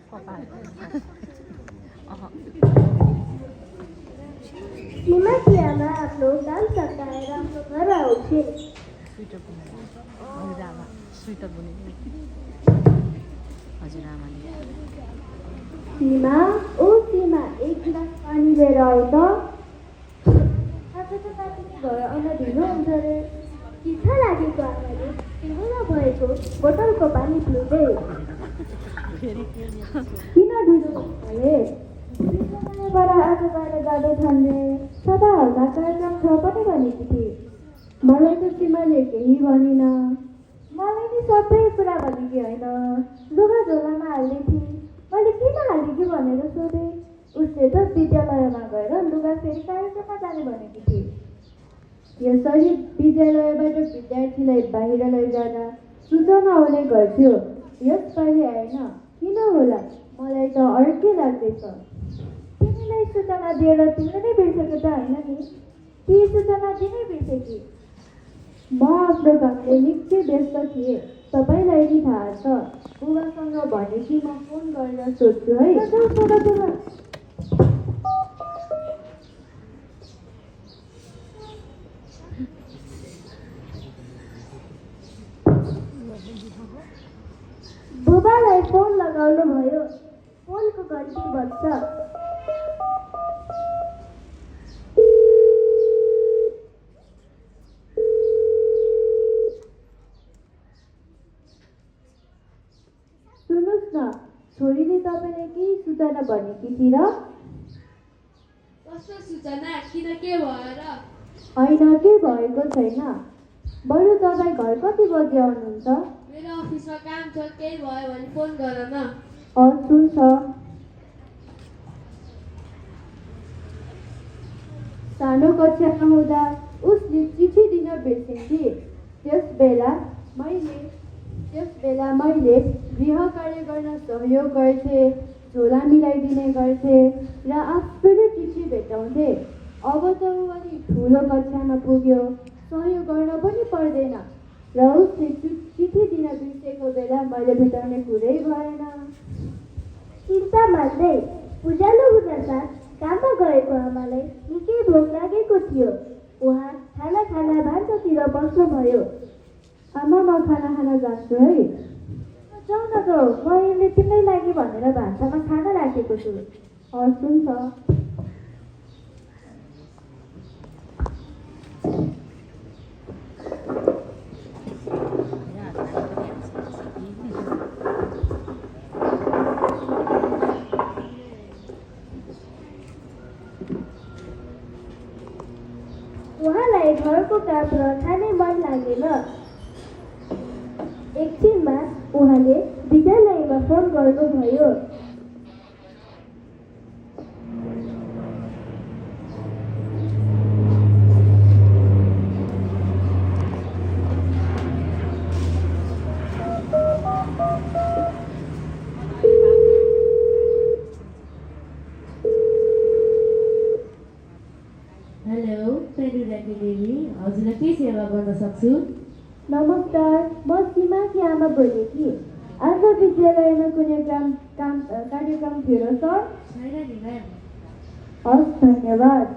सीमा आफ्नो काम सकाएर आफ्नो घर आउँछे। सीमा, ओ सीमा, एक गिलास पानी लिएर आऊ त। घर आउन ढिलो हुन्छ रे। इच्छा लागेको आमाले टेबलमा भएको बोतलको पानी पिउँदै किन ढिलो भए? विद्यालयबाट आज बाहिर जाँदैछन् रे। सदा हल्का कार्यक्रम छ पनि भनेकी थिए। मलाई त सीमाले केही भनिन। मलाई नि सबै कुरा भनेकी होइन, लुगा झोलामा हाल्ने थिए। मैले किन हालेकी भनेर सोधेँ। उसले त विद्यालयमा गएर लुगा फेरि कार्यक्रममा जाने भनेकी थिए। यसरी विद्यालयबाट विद्यार्थीलाई बाहिर लैजाँदा सूचना आउने गर्थ्यो। यसपालि आएन, किन होला? मलाई त अर्कै लाग्दैछ। तिमीलाई सूचना दिएर तिमीले नै बिर्सेको त होइन नि? ती सूचना दिनै बिर्सेकी। म आफ्नो कामले निकै व्यस्त थिएँ। तपाईँलाई नि थाहा छ। बुबासँग भने कि म फोन गरेर सोध्छु है। बुबालाई फोन लगाउनु भयो। फोनको घन्टी बज्छ। सुन्नुहोस् न, छोरीले तपाईँले केही सूचना भनेकी थिए र? कस्तो सूचना? किन के भयो र? होइन, के भएको छैन। बरु तपाईँ घर कति बजी आउनुहुन्छ? मेरो अफिसमा काम छ, केही भयो भने फोन गर न। सुन्छ। सानो कक्षामा हुँदा उसले चिठी दिन बिर्सिन्थे। त्यस बेला मैले गृह कार्य गर्न सहयोग गर्थे, झोला मिलाइदिने गर्थे र आफूले चिठी भेटाउँथे। अब त ऊ अलि ठुलो कक्षामा पुग्यो, सहयोग गर्न पनि पर्दैन र उसले चिठी दिन बिर्सेको बेला मैले भेटाउने कुरै भएन। चिन्ता मान्दै उज्यालो हुनसाथ काममा गएको आमालाई निकै भोक लागेको थियो। उहाँ खाना खाना भान्सातिर बस्नुभयो। आमा, म खाना खान जान्छु है। जाउँ न त, मैले तिमीलाई लागि भनेर भान्सामा खाना राखेको छु। हुन्छ। उहाँलाई घरको काम र खाने मन लागेन। एकछिनमा उहाँले विद्यालयमा फोन गर्नुभयो। हेलो, देवी, हजुरलाई के सेवा गर्न सक्छु? नमस्कार, म सीमाकी आमा बोलेकी। आज विद्यालयमा कुनै कार्यक्रम थियो र सर? छैन नि म्याम। हस्, धन्यवाद।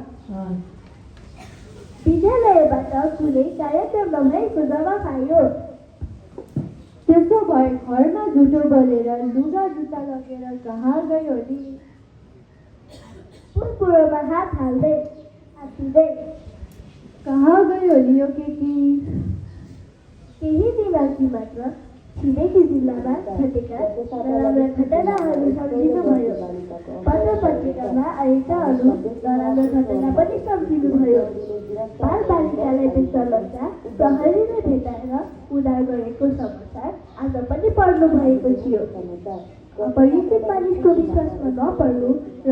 विद्यालयबाट कुनै कार्यक्रम नभएको जवाफ आयो। त्यसो भए घरमा झुटो बोलेर लुगा जुत्ता लगेर कहाँ गयो नि? पुरोमा हात हाल्दै हाँसिँदै कहाँ गयो नि यो केटी? केही दिनअघि मात्र छिमेकी जिल्लामा घटेका नराम्रा घटनाहरू सम्झिनुभयो। पत्र-पत्रिकामा आएका नराम्रा घटना पनि सम्झिनुभयो। बालबालिकालाई विद्यालयका प्रहरीले भेटाएर उद्धार गरेको समाचार आज पनि पढ्नु भएको थियो। अपरिचित मानिसको विश्वासमा नपर्नु र